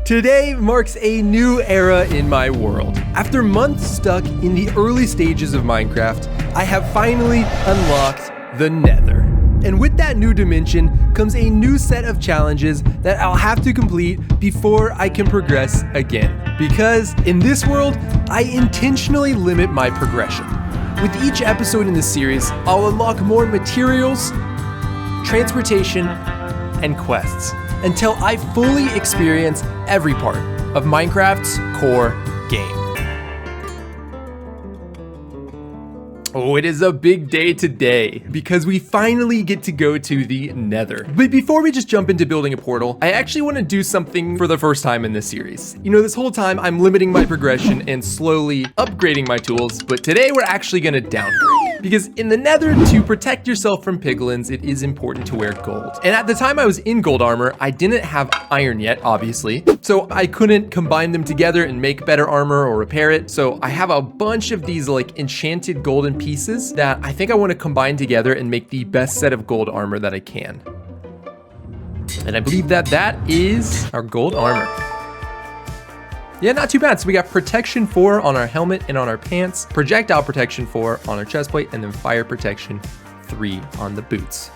Today marks a new era in my world. After months stuck in the early stages of Minecraft, I have finally unlocked the Nether. And with that new dimension comes a new set of challenges that I'll have to complete before I can progress again. Because in this world, I intentionally limit my progression. With each episode in this series, I'll unlock more materials, transportation, and quests until I fully experience every part of Minecraft's core game. Oh, it is a big day today because we finally get to go to the Nether. But before we just jump into building a portal, I actually want to do something for the first time in this series. You know, this whole time I'm limiting my progression and slowly upgrading my tools, but today we're actually going to downgrade. Because in the Nether, to protect yourself from piglins, it is important to wear gold. And at the time I was in gold armor, I didn't have iron yet, obviously. So I couldn't combine them together and make better armor or repair it. So I have a bunch of these like enchanted golden pieces that I think I want to combine together and make the best set of gold armor that I can. And I believe that that is our gold armor. Yeah, not too bad. So we got protection 4 on our helmet and on our pants, projectile protection 4 on our chest plate, and then fire protection 3 on the boots.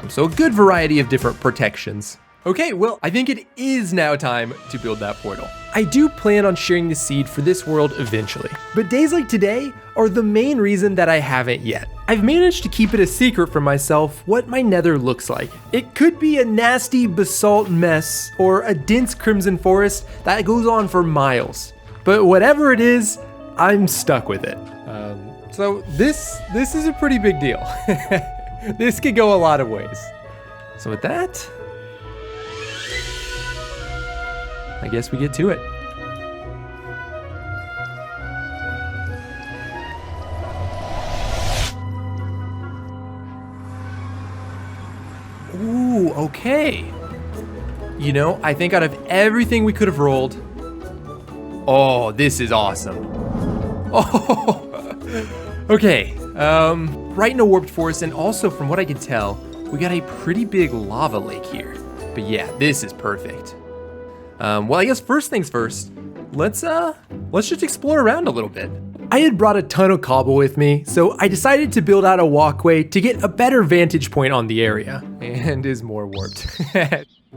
So a good variety of different protections. Okay, well, I think it is now time to build that portal. I do plan on sharing the seed for this world eventually, but days like today are the main reason that I haven't yet. I've managed to keep it a secret from myself what my Nether looks like. It could be a nasty basalt mess or a dense crimson forest that goes on for miles, but whatever it is, I'm stuck with it. So this is a pretty big deal. This could go a lot of ways. So with that, I guess we get to it. Ooh, okay. You know, I think out of everything we could have rolled, oh, this is awesome. Oh, okay. Right in a warped forest, and also from what I can tell, we got a pretty big lava lake here. But yeah, this is perfect. Well, I guess first things first, let's just explore around a little bit. I had brought a ton of cobble with me, so I decided to build out a walkway to get a better vantage point on the area. And is more warped.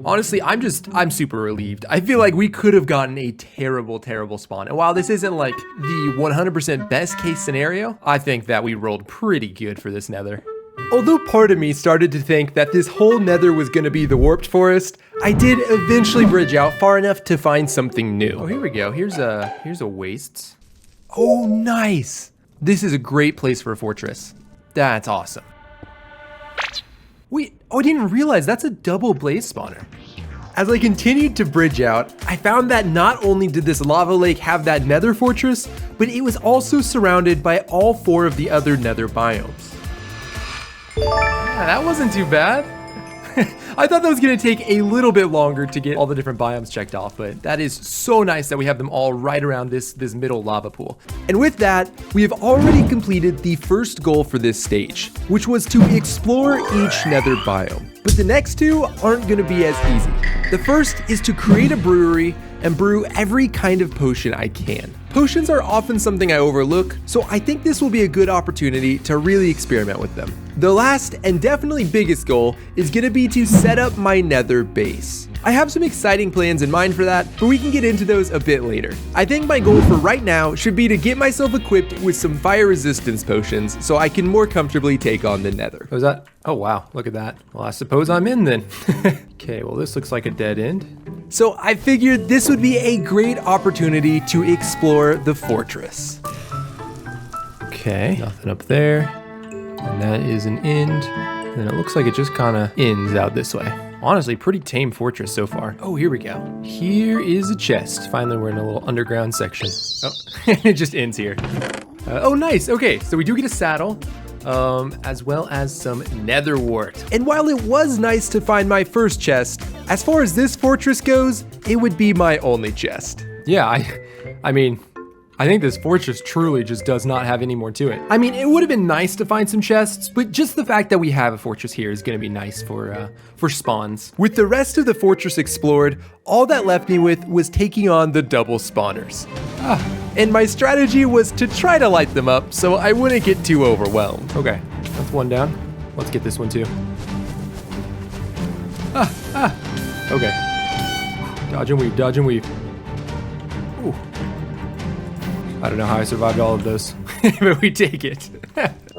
Honestly, I'm super relieved. I feel like we could have gotten a terrible, terrible spawn. And while this isn't like the 100% best case scenario, I think that we rolled pretty good for this Nether. Although part of me started to think that this whole Nether was going to be the warped forest, I did eventually bridge out far enough to find something new. Oh, here we go. Here's a wastes. Oh, nice. This is a great place for a fortress. That's awesome. Wait, oh, I didn't realize that's a double blaze spawner. As I continued to bridge out, I found that not only did this lava lake have that Nether fortress, but it was also surrounded by all 4 of the other Nether biomes. Yeah, that wasn't too bad. I thought that was gonna take a little bit longer to get all the different biomes checked off, but that is so nice that we have them all right around this middle lava pool. And with that, we have already completed the first goal for this stage, which was to explore each Nether biome. But the next 2 aren't gonna be as easy. The first is to create a brewery and brew every kind of potion I can. Potions are often something I overlook, so I think this will be a good opportunity to really experiment with them. The last and definitely biggest goal is gonna be to set up my Nether base. I have some exciting plans in mind for that, but we can get into those a bit later. I think my goal for right now should be to get myself equipped with some fire resistance potions so I can more comfortably take on the Nether. Was that? Oh wow, look at that. Well, I suppose I'm in then. Okay, well this looks like a dead end. So I figured this would be a great opportunity to explore the fortress. Okay, nothing up there. And that is an end. And it looks like it just kind of ends out this way. Honestly, pretty tame fortress so far. Oh, here we go. Here is a chest. Finally, we're in a little underground section. Oh, it just ends here. Oh, nice. Okay, so we do get a saddle, as well as some nether wart. And while it was nice to find my first chest, as far as this fortress goes, it would be my only chest. Yeah, I mean, I think this fortress truly just does not have any more to it. I mean, it would have been nice to find some chests, but just the fact that we have a fortress here is gonna be nice for spawns. With the rest of the fortress explored, all that left me with was taking on the double spawners. And my strategy was to try to light them up so I wouldn't get too overwhelmed. Okay, that's one down. Let's get this one too. Okay. Dodge and weave, dodge and weave. Ooh. I don't know how I survived all of those, but we take it.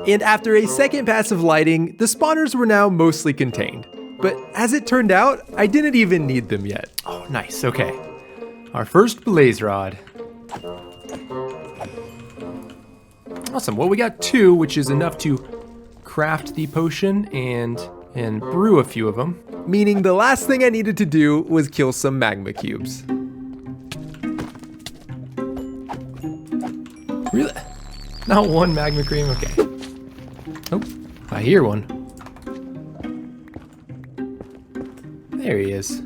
And after a second pass of lighting, the spawners were now mostly contained. But as it turned out, I didn't even need them yet. Oh, nice, okay. Our first blaze rod. Awesome, well we got 2, which is enough to craft the potion and brew a few of them. Meaning the last thing I needed to do was kill some magma cubes. Really? Not one magma cream? Okay. Oh, I hear one. There he is.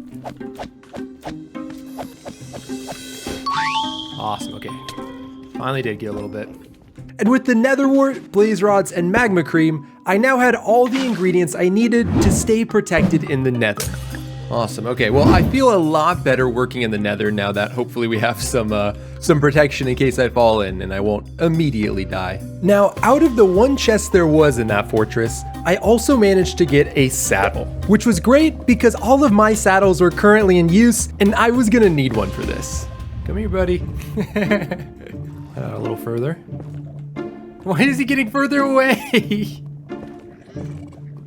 Awesome, okay. Finally did get a little bit. And with the nether wart, blaze rods, and magma cream, I now had all the ingredients I needed to stay protected in the nether. Awesome, okay, well I feel a lot better working in the nether now that hopefully we have some protection in case I fall in and I won't immediately die. Now, out of the one chest there was in that fortress, I also managed to get a saddle, which was great because all of my saddles were currently in use and I was gonna need one for this. Come here, buddy. A little further. Why is he getting further away?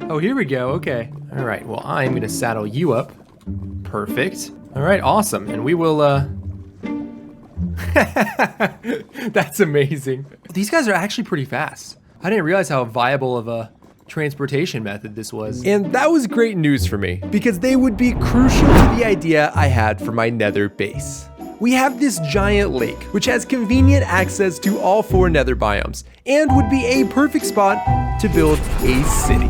Oh, here we go, okay. All right, well, I'm gonna saddle you up. Perfect. All right, awesome, and we will, That's amazing. These guys are actually pretty fast. I didn't realize how viable of a transportation method this was. And that was great news for me, because they would be crucial to the idea I had for my nether base. We have this giant lake, which has convenient access to all 4 nether biomes, and would be a perfect spot to build a city.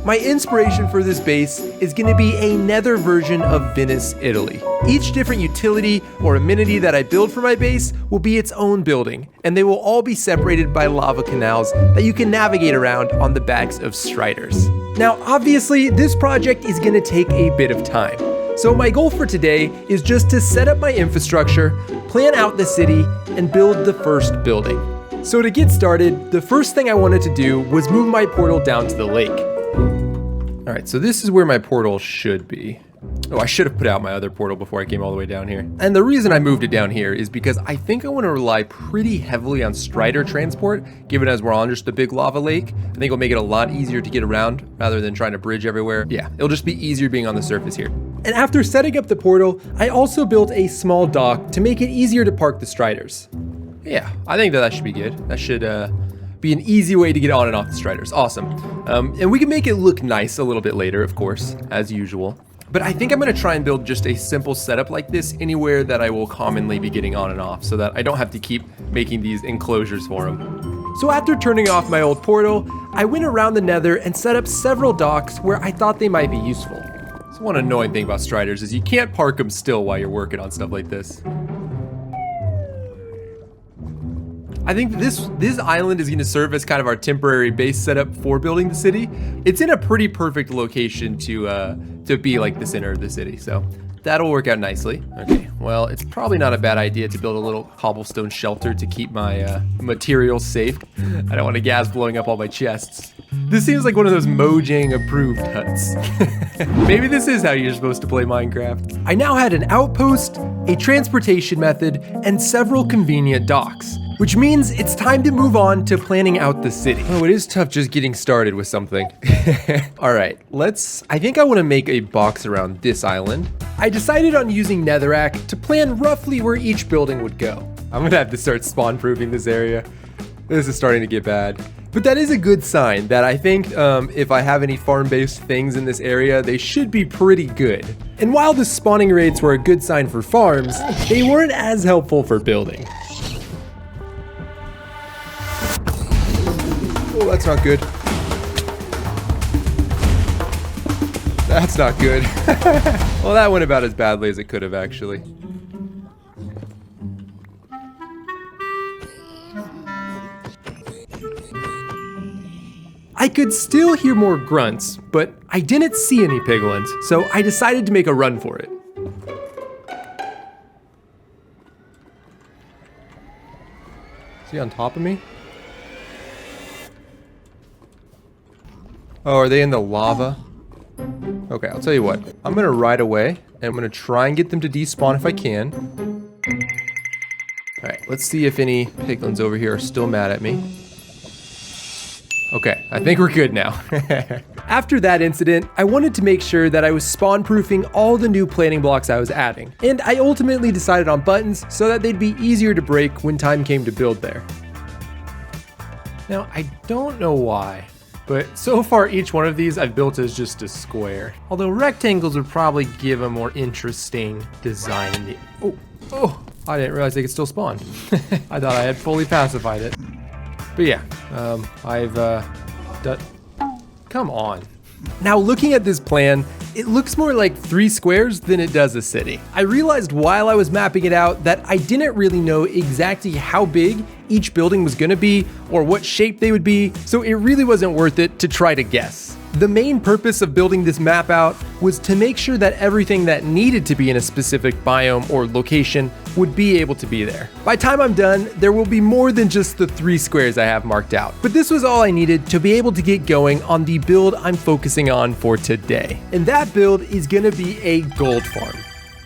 My inspiration for this base is going to be a nether version of Venice, Italy. Each different utility or amenity that I build for my base will be its own building, and they will all be separated by lava canals that you can navigate around on the backs of striders. Now, obviously, this project is going to take a bit of time. So my goal for today is just to set up my infrastructure, plan out the city, and build the first building. So to get started, the first thing I wanted to do was move my portal down to the lake. All right, so this is where my portal should be. Oh, I should have put out my other portal before I came all the way down here. And the reason I moved it down here is because I think I want to rely pretty heavily on strider transport, given as we're on just a big lava lake. I think it'll make it a lot easier to get around rather than trying to bridge everywhere. Yeah, it'll just be easier being on the surface here. And after setting up the portal, I also built a small dock to make it easier to park the striders. Yeah, I think that should be good. That should be an easy way to get on and off the striders. Awesome. And we can make it look nice a little bit later, of course, as usual. But I think I'm going to try and build just a simple setup like this anywhere that I will commonly be getting on and off so that I don't have to keep making these enclosures for them. So after turning off my old portal, I went around the nether and set up several docks where I thought they might be useful. So one annoying thing about striders is you can't park them still while you're working on stuff like this. I think this island is going to serve as kind of our temporary base setup for building the city. It's in a pretty perfect location to be like the center of the city, so that'll work out nicely. Okay, well, it's probably not a bad idea to build a little cobblestone shelter to keep my materials safe. I don't want a gas blowing up all my chests. This seems like one of those Mojang approved huts. Maybe this is how you're supposed to play Minecraft. I now had an outpost, a transportation method, and several convenient docks, which means it's time to move on to planning out the city. Oh, it is tough just getting started with something. All right, I think I want to make a box around this island. I decided on using netherrack to plan roughly where each building would go. I'm gonna have to start spawn proofing this area. This is starting to get bad. But that is a good sign that I think if I have any farm-based things in this area, they should be pretty good. And while the spawning rates were a good sign for farms, they weren't as helpful for building. Oh, that's not good. That's not good. Well, that went about as badly as it could have, actually. I could still hear more grunts, but I didn't see any piglins, so I decided to make a run for it. Is he on top of me? Oh, are they in the lava? Okay, I'll tell you what. I'm gonna ride away, and I'm gonna try and get them to despawn if I can. Alright, let's see if any piglins over here are still mad at me. Okay, I think we're good now. After that incident, I wanted to make sure that I was spawn-proofing all the new planting blocks I was adding, and I ultimately decided on buttons so that they'd be easier to break when time came to build there. Now, I don't know why, but so far each one of these I've built as just a square. Although rectangles would probably give a more interesting design in the... Oh, I didn't realize they could still spawn. I thought I had fully pacified it. But yeah, I've done... Come on. Now looking at this plan, it looks more like 3 squares than it does a city. I realized while I was mapping it out that I didn't really know exactly how big each building was gonna be or what shape they would be, so it really wasn't worth it to try to guess. The main purpose of building this map out was to make sure that everything that needed to be in a specific biome or location would be able to be there. By the time I'm done, there will be more than just the 3 squares I have marked out. But this was all I needed to be able to get going on the build I'm focusing on for today. And that build is gonna be a gold farm.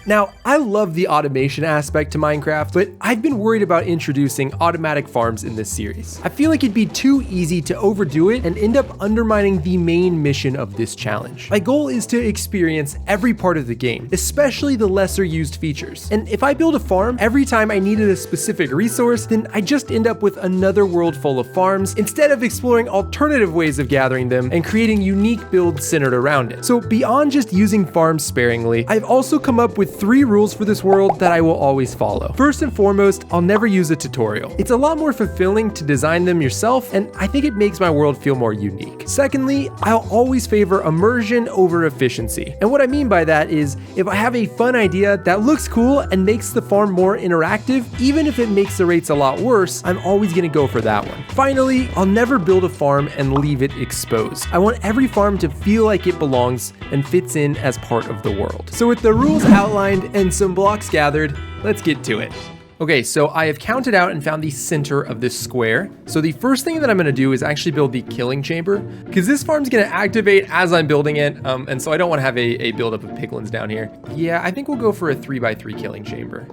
Now, I love the automation aspect to Minecraft, but I've been worried about introducing automatic farms in this series. I feel like it'd be too easy to overdo it and end up undermining the main mission of this challenge. My goal is to experience every part of the game, especially the lesser used features. And if I build a farm every time I needed a specific resource, then I just end up with another world full of farms instead of exploring alternative ways of gathering them and creating unique builds centered around it. So beyond just using farms sparingly, I've also come up with 3 rules for this world that I will always follow. First and foremost, I'll never use a tutorial. It's a lot more fulfilling to design them yourself, and I think it makes my world feel more unique. Secondly, I'll always favor immersion over efficiency. And what I mean by that is, if I have a fun idea that looks cool and makes the farm more interactive, even if it makes the rates a lot worse, I'm always gonna go for that one. Finally, I'll never build a farm and leave it exposed. I want every farm to feel like it belongs and fits in as part of the world. So with the rules outlined and some blocks gathered, let's get to it. Okay, so I have counted out and found the center of this square. So the first thing that I'm gonna do is actually build the killing chamber, because this farm's gonna activate as I'm building it, and so I don't wanna have a buildup of piglins down here. Yeah, I think we'll go for a 3x3 killing chamber.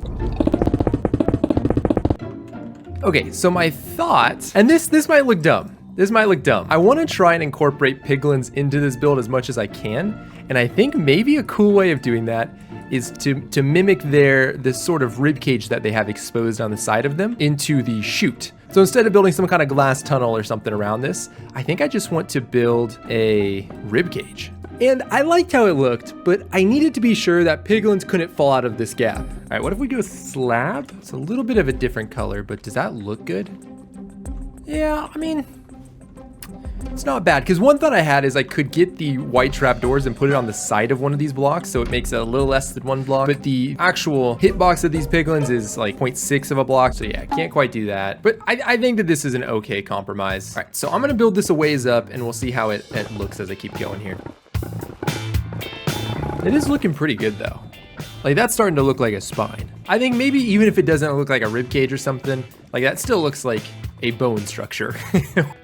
Okay, so my thoughts, and this might look dumb. This might look dumb. I wanna try and incorporate piglins into this build as much as I can, and I think maybe a cool way of doing that is to mimic this sort of rib cage that they have exposed on the side of them into the chute. So instead of building some kind of glass tunnel or something around this, I think I just want to build a rib cage. And I liked how it looked, but I needed to be sure that piglins couldn't fall out of this gap. All right, what if we do a slab? It's a little bit of a different color, but does that look good? Yeah, I mean, it's not bad, because one thought I had is I could get the white trapdoors and put it on the side of one of these blocks, so it makes it a little less than 1 block, but the actual hitbox of these piglins is like 0.6 of a block, so yeah, I can't quite do that. But I think that this is an okay compromise. All right, so I'm gonna build this a ways up, and we'll see how it looks as I keep going here. It is looking pretty good though. Like, that's starting to look like a spine. I think maybe even if it doesn't look like a rib cage or something, like that still looks like a bone structure.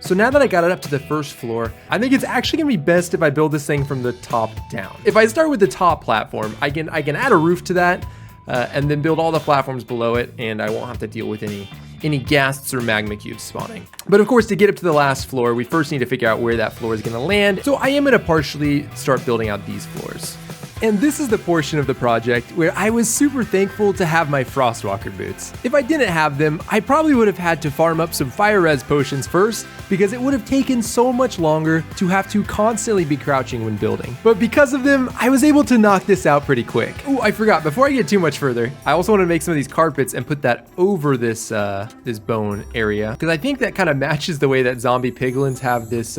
So now that I got it up to the first floor, I think it's actually gonna be best if I build this thing from the top down. If I start with the top platform, I can add a roof to that, and then build all the platforms below it, and I won't have to deal with any ghasts or magma cubes spawning. But of course, to get up to the last floor, we first need to figure out where that floor is gonna land. So I am gonna partially start building out these floors. And this is the portion of the project where I was super thankful to have my Frostwalker boots. If I didn't have them, I probably would have had to farm up some fire res potions first, because it would have taken so much longer to have to constantly be crouching when building. But because of them, I was able to knock this out pretty quick. Oh, I forgot, before I get too much further, I also want to make some of these carpets and put that over this this bone area, because I think that kind of matches the way that zombie piglins have this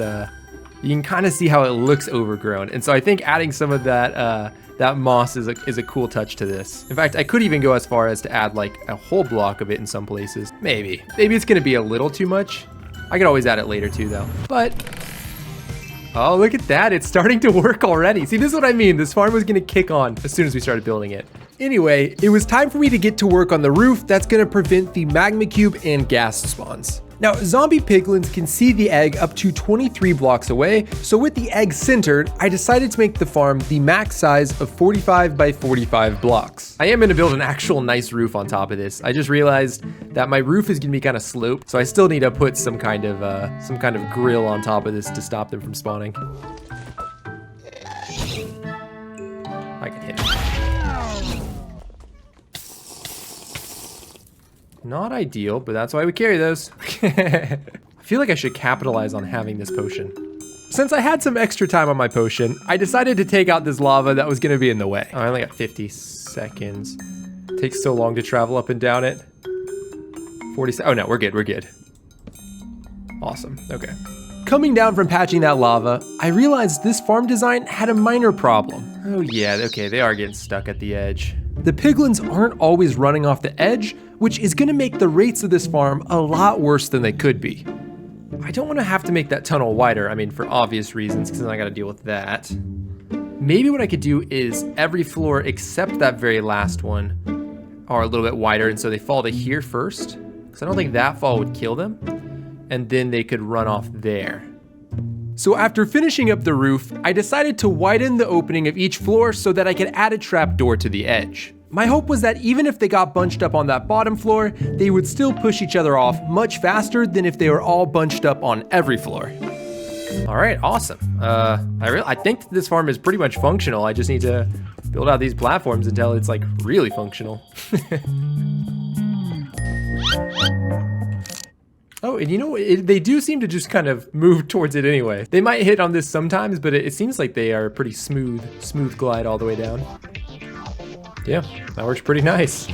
you can kind of see how it looks overgrown. And so I think adding some of that moss is a cool touch to this. In fact, I could even go as far as to add like a whole block of it in some places. Maybe it's gonna be a little too much. I could always add it later too though. But Oh, look at that. It's starting to work already. See, this is what I mean. This farm was going to kick on as soon as we started building it. Anyway, it was time for me to get to work on the roof that's going to prevent the magma cube and ghast spawns. Now, zombie piglins can see the egg up to 23 blocks away, so with the egg centered, I decided to make the farm the max size of 45 by 45 blocks. I am going to build an actual nice roof on top of this. I just realized that my roof is going to be kind of sloped, so I still need to put some kind of grill on top of this to stop them from spawning. I can hit it. Not ideal, but that's why we carry those. I feel like I should capitalize on having this potion. Since I had some extra time on my potion, I decided to take out this lava that was gonna be in the way. Oh, I only got 50 seconds. Takes so long to travel up and down it. 40 oh no, we're good. Awesome, okay. Coming down from patching that lava, I realized this farm design had a minor problem. Oh yeah, okay, they are getting stuck at the edge. The piglins aren't always running off the edge, which is gonna make the rates of this farm a lot worse than they could be. I don't wanna have to make that tunnel wider, I mean, for obvious reasons, because then I gotta deal with that. Maybe what I could do is every floor except that very last one are a little bit wider, and so they fall to here first, because I don't think that fall would kill them, and then they could run off there. So after finishing up the roof, I decided to widen the opening of each floor so that I could add a trapdoor to the edge. My hope was that even if they got bunched up on that bottom floor, they would still push each other off much faster than if they were all bunched up on every floor. All right, awesome. I think this farm is pretty much functional. I just need to build out these platforms until it's like really functional. Oh, and you know, they do seem to just kind of move towards it anyway. They might hit on this sometimes, but it seems like they are pretty smooth glide all the way down. Yeah, that works pretty nice.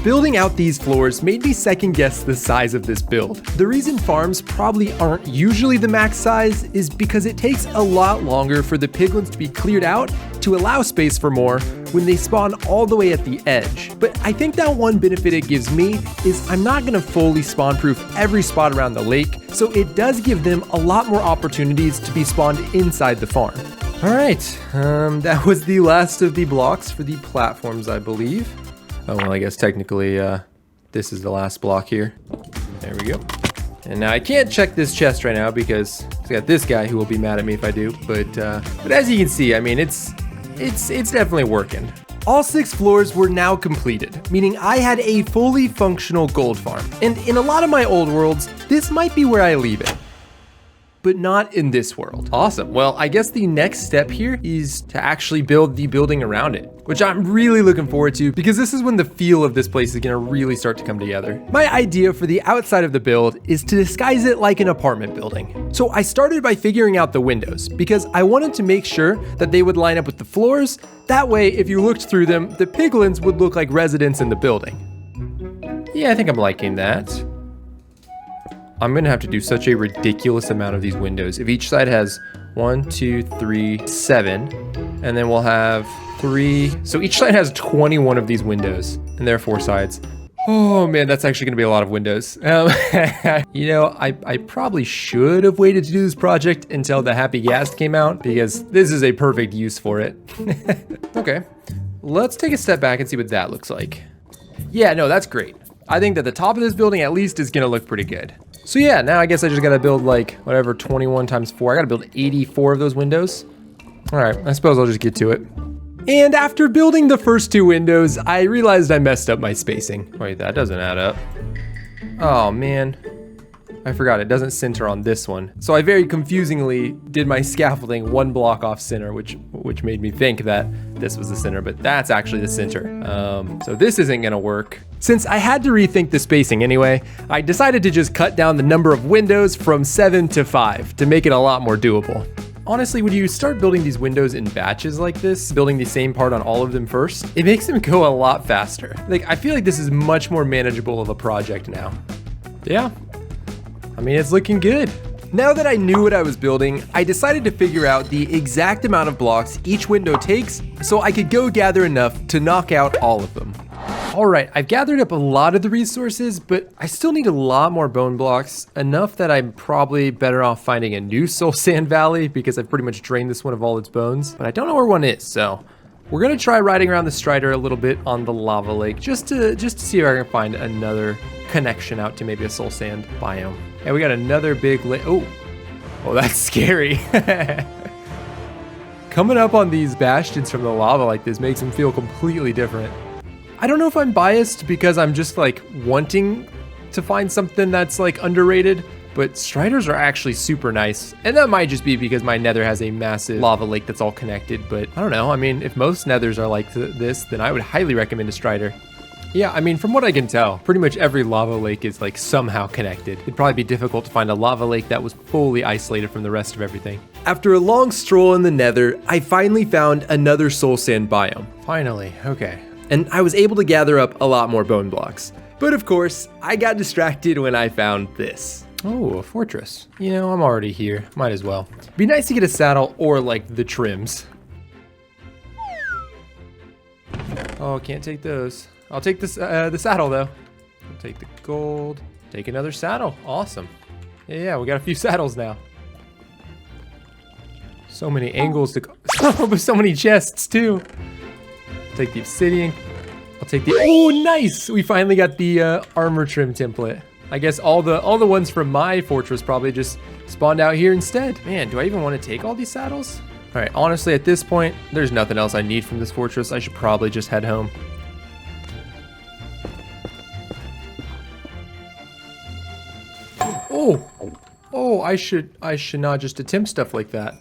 Building out these floors made me second guess the size of this build. The reason farms probably aren't usually the max size is because it takes a lot longer for the piglins to be cleared out to allow space for more when they spawn all the way at the edge. But I think that one benefit it gives me is I'm not gonna fully spawn proof every spot around the lake, so it does give them a lot more opportunities to be spawned inside the farm. All right, that was the last of the blocks for the platforms, I believe. Oh, well, I guess technically this is the last block here. There we go. And now I can't check this chest right now because it's got this guy who will be mad at me if I do. But as you can see, I mean, it's definitely working. All 6 floors were now completed, meaning I had a fully functional gold farm. And in a lot of my old worlds, this might be where I leave it. But not in this world. Awesome. Well, I guess the next step here is to actually build the building around it, which I'm really looking forward to because this is when the feel of this place is gonna really start to come together. My idea for the outside of the build is to disguise it like an apartment building. So I started by figuring out the windows because I wanted to make sure that they would line up with the floors. That way, if you looked through them, the piglins would look like residents in the building. Yeah, I think I'm liking that. I'm gonna have to do such a ridiculous amount of these windows. If each side has 1, 2, 3, 7, and then we'll have 3. So each side has 21 of these windows, and there are 4 sides. Oh man, that's actually gonna be a lot of windows. You know, I probably should have waited to do this project until the Happy Ghast came out because this is a perfect use for it. Okay, let's take a step back and see what that looks like. Yeah, no, that's great. I think that the top of this building at least is gonna look pretty good. So yeah, now I guess I just gotta build like, whatever, 21 times 4. I gotta build 84 of those windows. All right, I suppose I'll just get to it. And after building the first 2 windows, I realized I messed up my spacing. Wait, that doesn't add up. Oh man, I forgot it doesn't center on this one. So I very confusingly did my scaffolding 1 block off center, which made me think that this was the center, but that's actually the center. So this isn't gonna work. Since I had to rethink the spacing anyway, I decided to just cut down the number of windows from 7 to 5 to make it a lot more doable. Honestly, when you start building these windows in batches like this, building the same part on all of them first, it makes them go a lot faster. Like, I feel like this is much more manageable of a project now. Yeah, I mean, it's looking good. Now that I knew what I was building, I decided to figure out the exact amount of blocks each window takes so I could go gather enough to knock out all of them. All right, I've gathered up a lot of the resources, but I still need a lot more bone blocks, enough that I'm probably better off finding a new soul sand valley because I've pretty much drained this one of all its bones, but I don't know where one is, so we're gonna try riding around the Strider a little bit on the lava lake just to see if I can find another connection out to maybe a soul sand biome. And we got another big lake. Oh, that's scary. Coming up on these bastions from the lava like this makes them feel completely different. I don't know if I'm biased because I'm just like wanting to find something that's like underrated, but Striders are actually super nice. And that might just be because my Nether has a massive lava lake that's all connected, but I don't know. I mean, if most Nethers are like this, then I would highly recommend a Strider. Yeah, I mean, from what I can tell, pretty much every lava lake is like somehow connected. It'd probably be difficult to find a lava lake that was fully isolated from the rest of everything. After a long stroll in the Nether, I finally found another soul sand biome. Finally, okay. And I was able to gather up a lot more bone blocks. But of course, I got distracted when I found this. Oh, a fortress. You know, I'm already here. Might as well. Be nice to get a saddle or like the trims. Oh, can't take those. I'll take this, the saddle though. I'll take the gold. Take another saddle. Awesome. Yeah, we got a few saddles now. So many angles to go. But so many chests too. Take the obsidian. I'll take the, oh nice! We finally got the armor trim template. I guess all the ones from my fortress probably just spawned out here instead. Man, do I even want to take all these saddles? All right, honestly at this point, there's nothing else I need from this fortress. I should probably just head home. Oh, I should not just attempt stuff like that.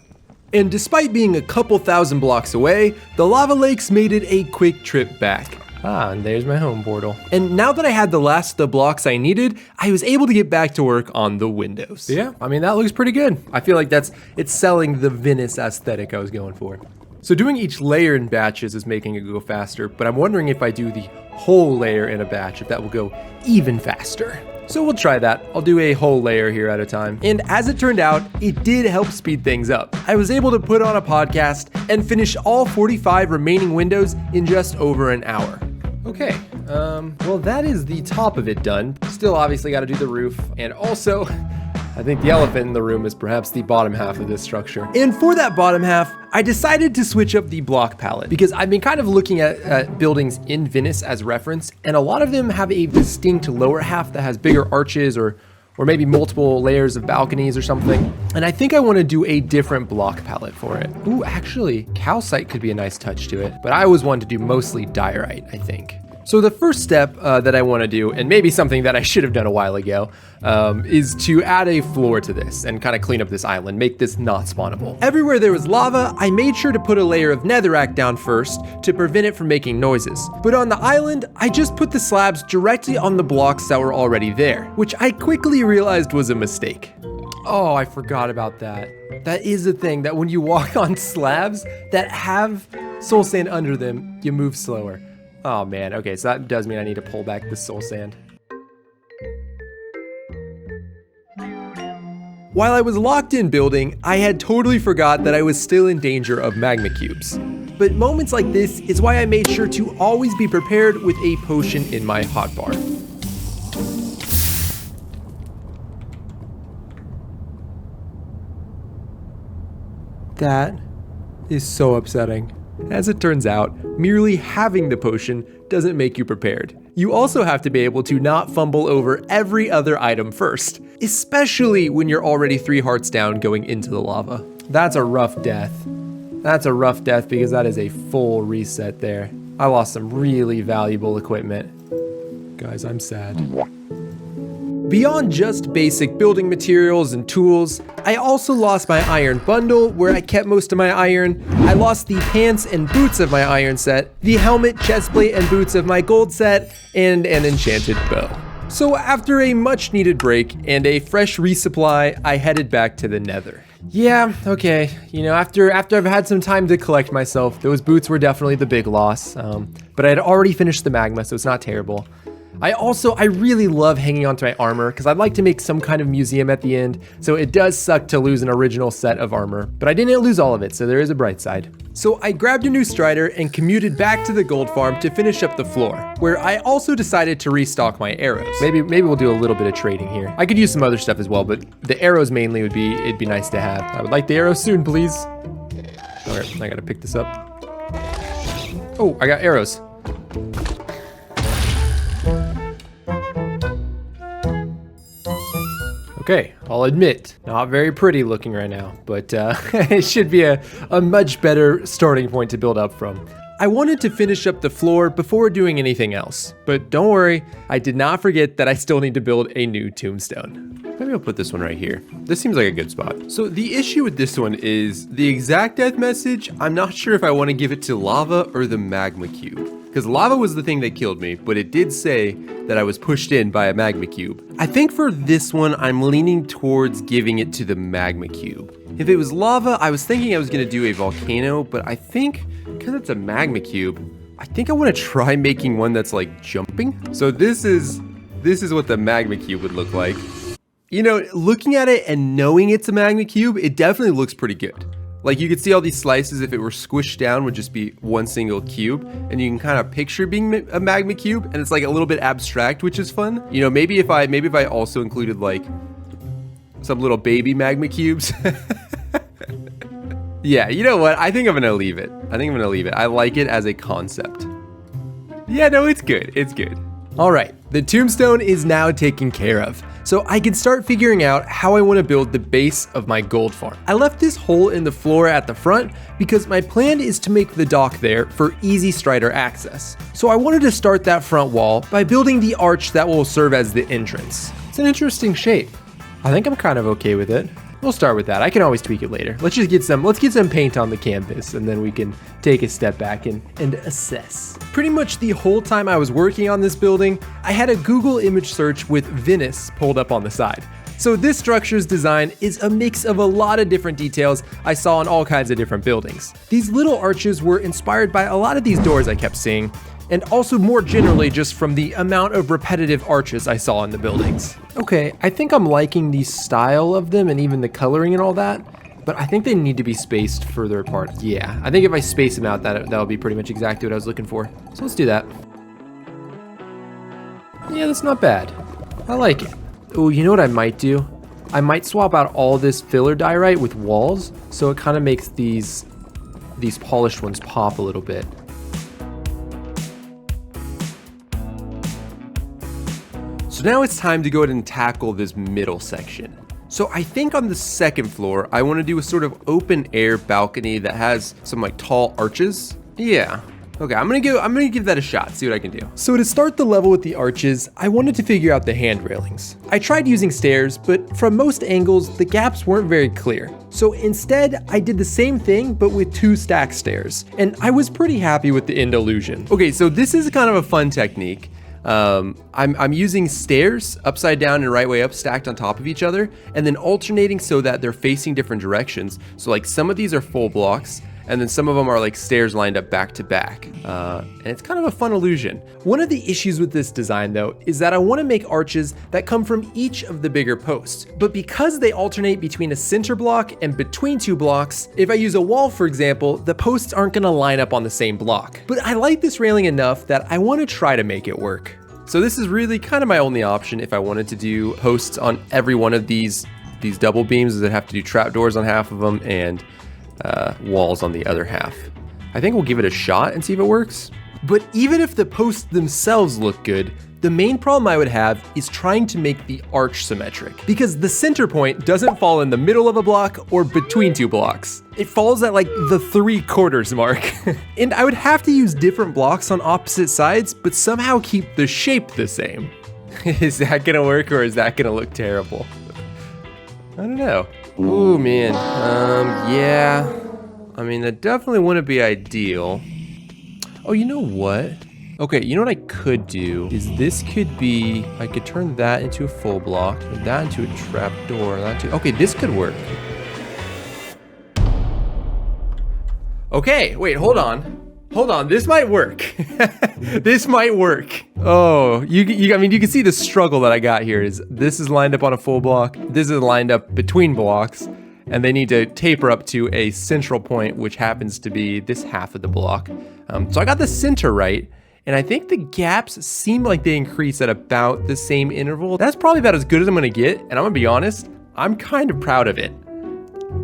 And despite being a couple thousand blocks away, the lava lakes made it a quick trip back. Ah, and there's my home portal. And now that I had the last of the blocks I needed, I was able to get back to work on the windows. Yeah, I mean, that looks pretty good. I feel like it's selling the Venice aesthetic I was going for. So doing each layer in batches is making it go faster, but I'm wondering if I do the whole layer in a batch, if that will go even faster. So we'll try that. I'll do a whole layer here at a time. And as it turned out, it did help speed things up. I was able to put on a podcast and finish all 45 remaining windows in just over an hour. Okay, well that is the top of it done. Still obviously gotta do the roof, and also, I think the elephant in the room is perhaps the bottom half of this structure. And for that bottom half, I decided to switch up the block palette because I've been kind of looking at buildings in Venice as reference, and a lot of them have a distinct lower half that has bigger arches or maybe multiple layers of balconies or something. And I think I want to do a different block palette for it. Ooh, actually, calcite could be a nice touch to it, but I always wanted to do mostly diorite, I think. So the first step that I want to do, and maybe something that I should have done a while ago, is to add a floor to this and kind of clean up this island, make this not spawnable. Everywhere there was lava, I made sure to put a layer of netherrack down first to prevent it from making noises. But on the island, I just put the slabs directly on the blocks that were already there, which I quickly realized was a mistake. Oh, I forgot about that. That is the thing, that when you walk on slabs that have soul sand under them, you move slower. Oh man, okay, so that does mean I need to pull back the soul sand. While I was locked in building, I had totally forgot that I was still in danger of magma cubes. But moments like this is why I made sure to always be prepared with a potion in my hotbar. That is so upsetting. As it turns out, merely having the potion doesn't make you prepared. You also have to be able to not fumble over every other item first, especially when you're already 3 hearts down going into the lava. That's a rough death. That's a rough death because that is a full reset there. I lost some really valuable equipment. Guys, I'm sad. Beyond just basic building materials and tools, I also lost my iron bundle where I kept most of my iron. I lost the pants and boots of my iron set, the helmet, chestplate, and boots of my gold set, and an enchanted bow. So after a much needed break and a fresh resupply, I headed back to the Nether. Yeah, okay, you know, after I've had some time to collect myself, those boots were definitely the big loss, but I had already finished the magma, so it's not terrible. I really love hanging onto my armor because I'd like to make some kind of museum at the end. So it does suck to lose an original set of armor, but I didn't lose all of it. So there is a bright side. So I grabbed a new strider and commuted back to the gold farm to finish up the floor, where I also decided to restock my arrows. Maybe we'll do a little bit of trading here. I could use some other stuff as well, but the arrows mainly it'd be nice to have. I would like the arrows soon, please. All right, I gotta pick this up. Oh, I got arrows. Okay, I'll admit, not very pretty looking right now, but it should be a much better starting point to build up from. I wanted to finish up the floor before doing anything else, but don't worry, I did not forget that I still need to build a new tombstone. Maybe I'll put this one right here. This seems like a good spot. So the issue with this one is the exact death message. I'm not sure if I want to give it to lava or the magma cube. Because lava was the thing that killed me, but it did say that I was pushed in by a magma cube. I think for this one, I'm leaning towards giving it to the magma cube. If it was lava, I was thinking I was gonna do a volcano, but I think, because it's a magma cube, I think I wanna try making one that's like jumping. So this is what the magma cube would look like. You know, looking at it and knowing it's a magma cube, it definitely looks pretty good. Like you could see all these slices, if it were squished down, would just be one single cube. And you can kind of picture being a magma cube, and it's like a little bit abstract, which is fun. You know, maybe if I also included like some little baby magma cubes. Yeah, you know what? I think I'm gonna leave it. I like it as a concept. Yeah, no, it's good. It's good. All right, the tombstone is now taken care of. So I can start figuring out how I want to build the base of my gold farm. I left this hole in the floor at the front because my plan is to make the dock there for easy strider access. So I wanted to start that front wall by building the arch that will serve as the entrance. It's an interesting shape. I think I'm kind of okay with it. We'll start with that. I can always tweak it later. Let's get some paint on the canvas, and then we can take a step back and assess. Pretty much the whole time I was working on this building, I had a Google image search with Venice pulled up on the side. So this structure's design is a mix of a lot of different details I saw in all kinds of different buildings. These little arches were inspired by a lot of these doors I kept seeing, and also more generally just from the amount of repetitive arches I saw in the buildings. Okay, I think I'm liking the style of them and even the coloring and all that, but I think they need to be spaced further apart. Yeah, I think if I space them out, that'll be pretty much exactly what I was looking for. So let's do that. Yeah, that's not bad. I like it. Oh, you know what I might do? I might swap out all this filler diorite with walls, so it kind of makes these polished ones pop a little bit. So now it's time to go ahead and tackle this middle section. So I think on the second floor, I want to do a sort of open air balcony that has some like tall arches. Yeah. Okay, I'm gonna give that a shot, see what I can do. So to start the level with the arches, I wanted to figure out the hand railings. I tried using stairs, but from most angles, the gaps weren't very clear. So instead, I did the same thing, but with 2 stacked stairs. And I was pretty happy with the end illusion. Okay, so this is kind of a fun technique. I'm using stairs upside down and right way up stacked on top of each other, and then alternating so that they're facing different directions. So like some of these are full blocks, and then some of them are like stairs lined up back to back. And it's kind of a fun illusion. One of the issues with this design though, is that I want to make arches that come from each of the bigger posts. But because they alternate between a center block and between 2 blocks, if I use a wall, for example, the posts aren't gonna line up on the same block. But I like this railing enough that I want to try to make it work. So this is really kind of my only option if I wanted to do posts on every one of these double beams, is I'd have to do trapdoors on half of them and walls on the other half. I think we'll give it a shot and see if it works. But even if the posts themselves look good, the main problem I would have is trying to make the arch symmetric, because the center point doesn't fall in the middle of a block or between 2 blocks. It falls at like the 3/4 mark. And I would have to use different blocks on opposite sides, but somehow keep the shape the same. Is that gonna work, or is that gonna look terrible? I don't know. Ooh, man. Yeah. I mean, that definitely wouldn't be ideal. Oh, you know what? Okay, you know what I could do is this could be, I could turn that into a full block, and that into a trapdoor. Okay, this could work. Okay, wait, hold on. Hold on, this might work. This might work. Oh, I mean, you can see the struggle that I got here is this is lined up on a full block. This is lined up between blocks, and they need to taper up to a central point, which happens to be this half of the block. So I got the center right, and I think the gaps seem like they increase at about the same interval. That's probably about as good as I'm gonna get, and I'm gonna be honest, I'm kind of proud of it.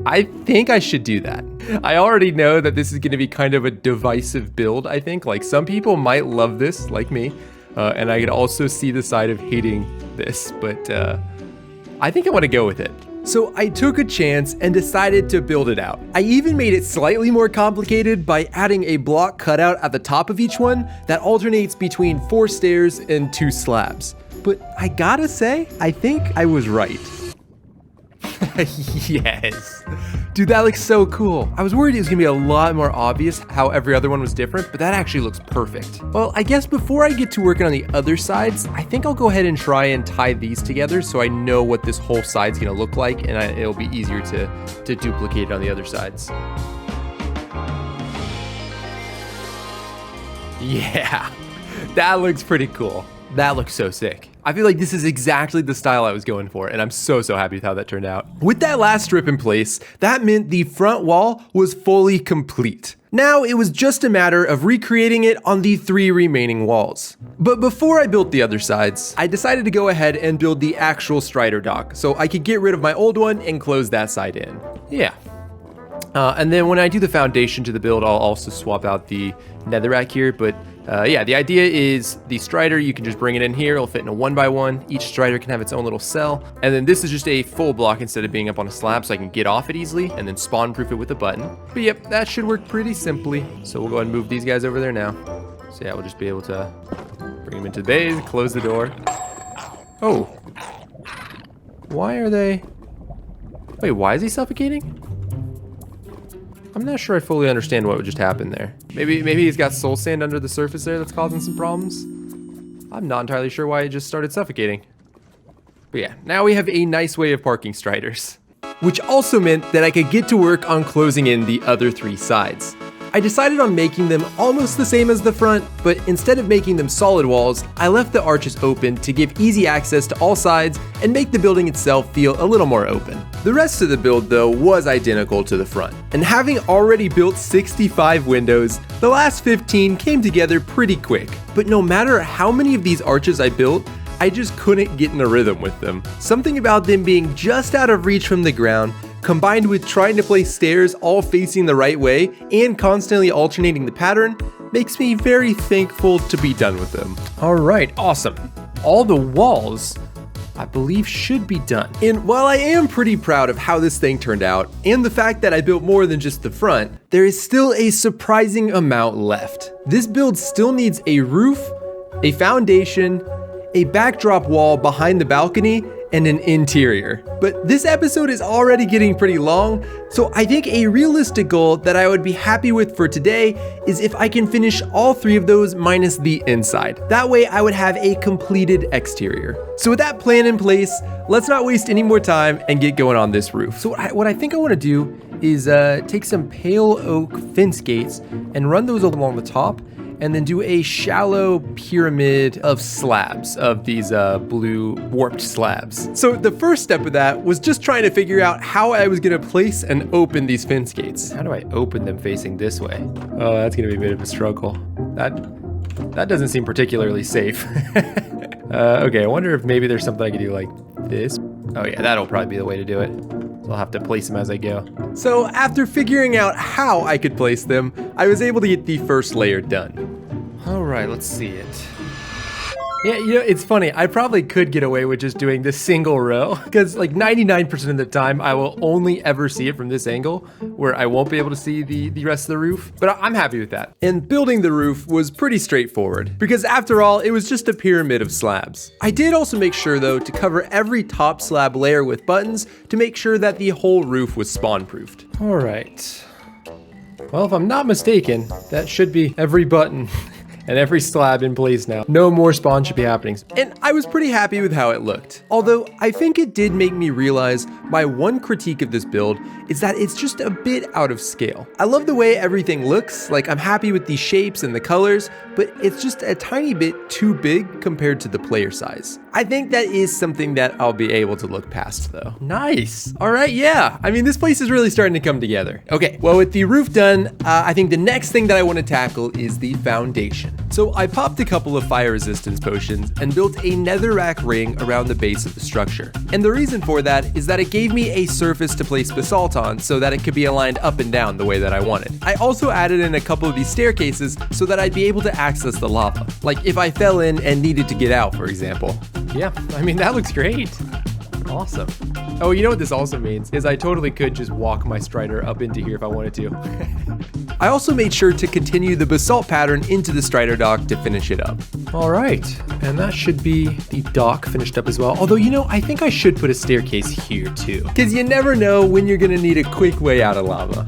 I think I should do that. I already know that this is going to be kind of a divisive build, I think. Like, some people might love this, like me, and I could also see the side of hating this, but I think I want to go with it. So I took a chance and decided to build it out. I even made it slightly more complicated by adding a block cutout at the top of each one that alternates between 4 stairs and 2 slabs. But I gotta say, I think I was right. Yes. Dude, that looks so cool. I was worried it was gonna be a lot more obvious how every other one was different, but that actually looks perfect. Well, I guess before I get to working on the other sides, I think I'll go ahead and try and tie these together so I know what this whole side's gonna look like, and it'll be easier to duplicate it on the other sides. Yeah, that looks pretty cool. That looks so sick. I feel like this is exactly the style I was going for, and I'm so happy with how that turned out. With that last strip in place, that meant the front wall was fully complete. Now it was just a matter of recreating it on the 3 remaining walls. But before I built the other sides, I decided to go ahead and build the actual Strider dock so I could get rid of my old one and close that side in. Yeah. And then when I do the foundation to the build, I'll also swap out the netherrack here, but yeah, the idea is the Strider, you can just bring it in here, it'll fit in a 1x1, each Strider can have its own little cell, and then this is just a full block instead of being up on a slab so I can get off it easily, and then spawn proof it with a button. But yep, that should work pretty simply. So we'll go ahead and move these guys over there now. So yeah, we'll just be able to bring them into the base, close the door. Oh. Why are they... Wait, why is he suffocating? I'm not sure I fully understand what just happened there. Maybe he's got soul sand under the surface there that's causing some problems. I'm not entirely sure why it just started suffocating. But yeah, now we have a nice way of parking Striders. Which also meant that I could get to work on closing in the other 3 sides. I decided on making them almost the same as the front, but instead of making them solid walls, I left the arches open to give easy access to all sides and make the building itself feel a little more open. The rest of the build though was identical to the front, and having already built 65 windows, the last 15 came together pretty quick. But no matter how many of these arches I built, I just couldn't get in a rhythm with them. Something about them being just out of reach from the ground, combined with trying to place stairs all facing the right way and constantly alternating the pattern, makes me very thankful to be done with them. All right, awesome. All the walls, I believe, should be done. And while I am pretty proud of how this thing turned out, and the fact that I built more than just the front, there is still a surprising amount left. This build still needs a roof, a foundation, a backdrop wall behind the balcony, and an interior. But this episode is already getting pretty long, so I think a realistic goal that I would be happy with for today is if I can finish all 3 of those minus the inside. That way I would have a completed exterior. So with that plan in place, let's not waste any more time and get going on this roof. So what I think I want to do is take some pale oak fence gates and run those along the top, and then do a shallow pyramid of slabs, of these blue warped slabs. So the first step of that was just trying to figure out how I was gonna place and open these fence gates. How do I open them facing this way? Oh, that's gonna be a bit of a struggle. That doesn't seem particularly safe. Okay, I wonder if maybe there's something I could do like this. Oh yeah, that'll probably be the way to do it. So I'll have to place them as I go. So after figuring out how I could place them, I was able to get the first layer done. All right, let's see it. Yeah, you know, it's funny. I probably could get away with just doing this single row because like 99% of the time I will only ever see it from this angle where I won't be able to see the rest of the roof, but I'm happy with that. And building the roof was pretty straightforward because after all, it was just a pyramid of slabs. I did also make sure though to cover every top slab layer with buttons to make sure that the whole roof was spawn proofed. All right. Well, if I'm not mistaken, that should be every button and every slab in place now. No more spawn should be happening. And I was pretty happy with how it looked. Although I think it did make me realize my one critique of this build is that it's just a bit out of scale. I love the way everything looks, like I'm happy with the shapes and the colors, but it's just a tiny bit too big compared to the player size. I think that is something that I'll be able to look past though. Nice. All right, yeah. I mean, this place is really starting to come together. Okay, well with the roof done, I think the next thing that I want to tackle is the foundation. So I popped a couple of fire resistance potions and built a netherrack ring around the base of the structure. And the reason for that is that it gave me a surface to place basalt on so that it could be aligned up and down the way that I wanted. I also added in a couple of these staircases so that I'd be able to access the lava. Like if I fell in and needed to get out, for example. Yeah, I mean, that looks great. Awesome. Oh, you know what this also means is I totally could just walk my strider up into here if I wanted to. I also made sure to continue the basalt pattern into the strider dock to finish it up. All right, and that should be the dock finished up as well. Although, you know, I think I should put a staircase here too, because you never know when you're gonna need a quick way out of lava.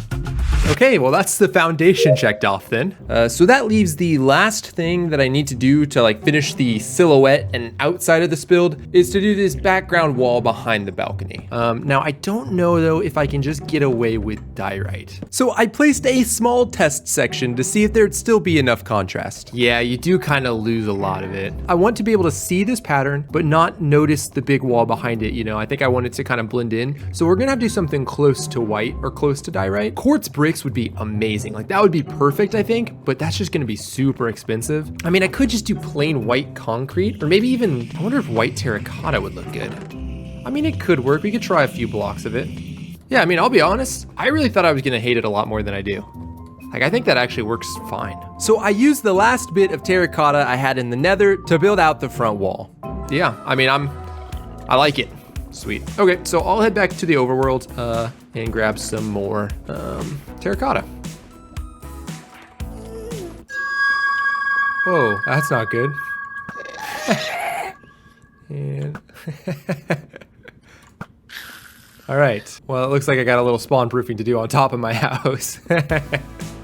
Okay, well that's the foundation checked off then. So that leaves the last thing that I need to do to like finish the silhouette and outside of this build is to do this background wall behind the balcony. Now I don't know though if I can just get away with diorite. So I placed a small test section to see if there'd still be enough contrast. Yeah, you do kind of lose a lot of it. I want to be able to see this pattern, but not notice the big wall behind it, you know? I think I want it to kind of blend in. So we're gonna have to do something close to white or close to diorite. Quartz bricks would be amazing. Like that would be perfect, I think, but that's just gonna be super expensive. I mean, I could just do plain white concrete, or maybe even, I wonder if white terracotta would look good. I mean, it could work. We could try a few blocks of it. Yeah, I mean, I'll be honest, I really thought I was gonna hate it a lot more than I do. Like, I think that actually works fine. So I used the last bit of terracotta I had in the nether to build out the front wall. Yeah, I mean, I like it. Sweet. Okay, so I'll head back to the overworld and grab some more terracotta. Whoa, that's not good. And all right, well, it looks like I got a little spawn proofing to do on top of my house.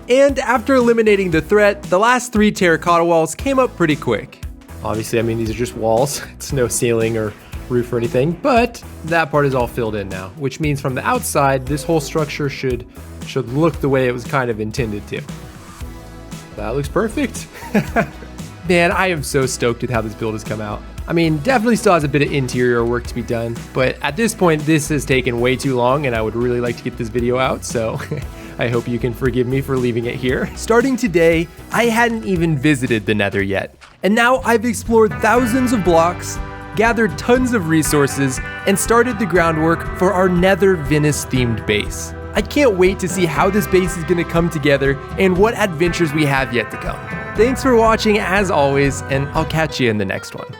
And after eliminating the threat, the last 3 terracotta walls came up pretty quick. Obviously, I mean, these are just walls. It's no ceiling or roof or anything, but that part is all filled in now, which means from the outside, this whole structure should look the way it was kind of intended to. That looks perfect. Man, I am so stoked with how this build has come out. I mean, definitely still has a bit of interior work to be done, but at this point, this has taken way too long and I would really like to get this video out, so I hope you can forgive me for leaving it here. Starting today, I hadn't even visited the Nether yet, and now I've explored thousands of blocks, gathered tons of resources, and started the groundwork for our Nether Venice themed base. I can't wait to see how this base is gonna come together and what adventures we have yet to come. Thanks for watching as always, and I'll catch you in the next one.